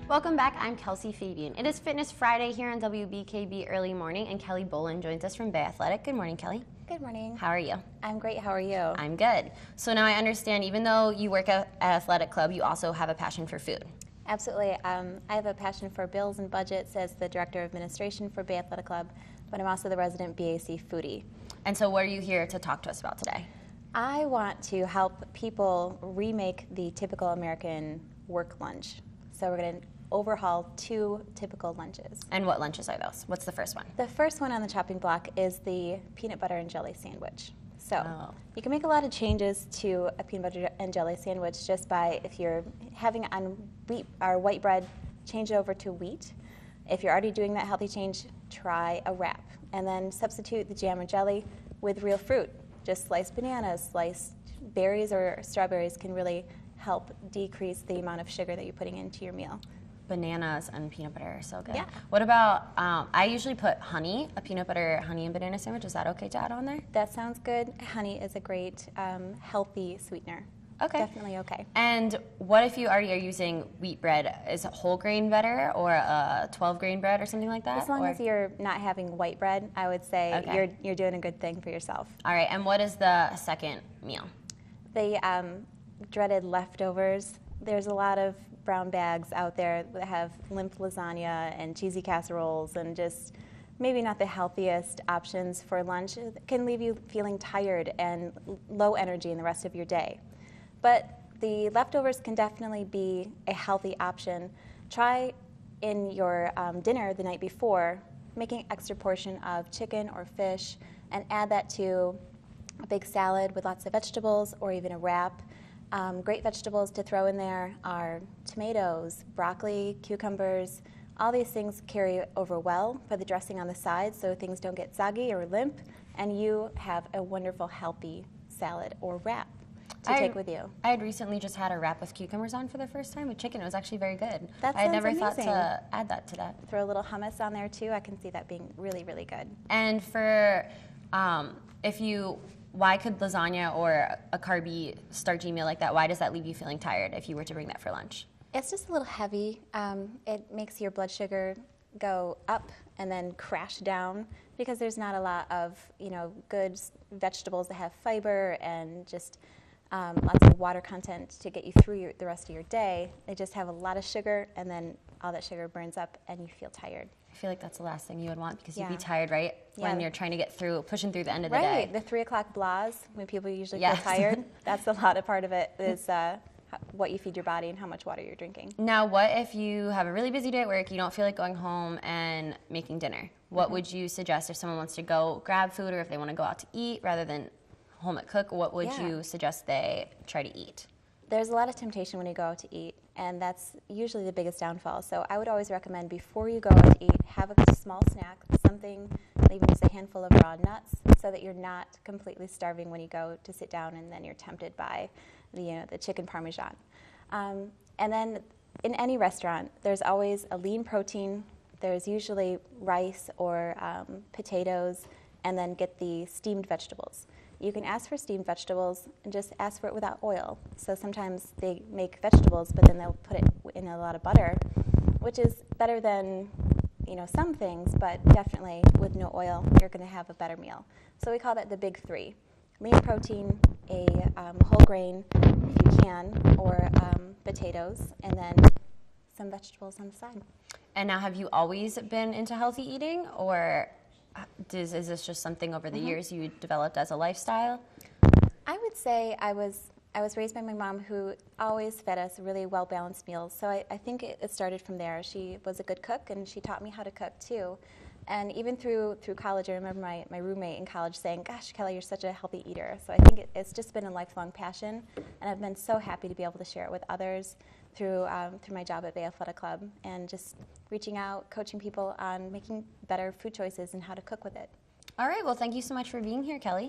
Welcome back. I'm Kelsey Fabian. It is Fitness Friday here on WBKB early morning, and Kelly Bolin joins us from Bay Athletic. Good morning, Kelly. Good morning. How are you? I'm great. How are you? I'm good. So now I understand, even though you work at Athletic Club, you also have a passion for food. Absolutely. I have a passion for bills and budgets as the Director of Administration for Bay Athletic Club, but I'm also the resident BAC foodie. And so what are you here to talk to us about today? I want to help people remake the typical American work lunch. So we're going to overhaul 2 typical lunches. And what lunches are those? What's the first one? The first one on the chopping block is the peanut butter and jelly sandwich. So you can make a lot of changes to a peanut butter and jelly sandwich just by, if you're having it on wheat or white bread, change it over to wheat. If you're already doing that healthy change, try a wrap. And then substitute the jam or jelly with real fruit. Just sliced bananas, sliced berries or strawberries can really help decrease the amount of sugar that you're putting into your meal. Bananas and peanut butter are so good. Yeah. What about, I usually put honey, a peanut butter, honey and banana sandwich. Is that okay to add on there? That sounds good. Honey is a great healthy sweetener. Okay. Definitely okay. And what if you already are using wheat bread? Is it whole grain better or a 12 grain bread or something like that? As long as you're not having white bread, I would say okay. you're doing a good thing for yourself. All right, and what is the second meal? The dreaded leftovers. There's a lot of brown bags out there that have limp lasagna and cheesy casseroles and just maybe not the healthiest options for lunch. It can leave you feeling tired and low energy in the rest of your day. But the leftovers can definitely be a healthy option. Try in your dinner the night before, making an extra portion of chicken or fish and add that to a big salad with lots of vegetables or even a wrap. Great vegetables to throw in there are tomatoes, broccoli, cucumbers. All these things carry over well. Put the dressing on the side so things don't get soggy or limp, and you have a wonderful, healthy salad or wrap to take with you. I had recently just had a wrap with cucumbers on for the first time with chicken. It was actually very good. That I had sounds never amazing. thought to add that to that. Throw a little hummus on there too. I can see that being really, really good. And for why could lasagna or a carby, starchy meal like that, why does that leave you feeling tired if you were to bring that for lunch? It's just a little heavy. It makes your blood sugar go up and then crash down because there's not a lot of good vegetables that have fiber and just lots of water content to get you through the rest of your day. They just have a lot of sugar, and then all that sugar burns up and you feel tired. I feel like that's the last thing you would want because you'd be tired, right? When you're trying to get through, pushing through the end of the day. Right, the 3 o'clock blahs, when people usually feel tired, that's a lot of part of it is what you feed your body and how much water you're drinking. Now, what if you have a really busy day at work, you don't feel like going home and making dinner? What would you suggest if someone wants to go grab food or if they want to go out to eat rather than home at cook? What would you suggest they try to eat? There's a lot of temptation when you go out to eat, and that's usually the biggest downfall. So I would always recommend before you go out to eat, have a small snack, something, even just a handful of raw nuts, so that you're not completely starving when you go to sit down and then you're tempted by the chicken parmesan. And then in any restaurant, there's always a lean protein. There's usually rice or potatoes, and then get the steamed vegetables. You can ask for steamed vegetables and just ask for it without oil. So sometimes they make vegetables, but then they'll put it in a lot of butter, which is better than some things, but definitely with no oil, you're going to have a better meal. So we call that the big 3. Lean protein, a whole grain, if you can, or potatoes, and then some vegetables on the side. And now, have you always been into healthy eating, or is this just something over the years you developed as a lifestyle? I would say I was raised by my mom, who always fed us really well-balanced meals. So I think it started from there. She was a good cook, and she taught me how to cook too. And even through college, I remember my roommate in college saying, "Gosh, Kelly, you're such a healthy eater." So I think it's just been a lifelong passion, and I've been so happy to be able to share it with others through my job at Bay Athletic Club, and just reaching out, coaching people on making better food choices and how to cook with it. All right, well, thank you so much for being here, Kelly.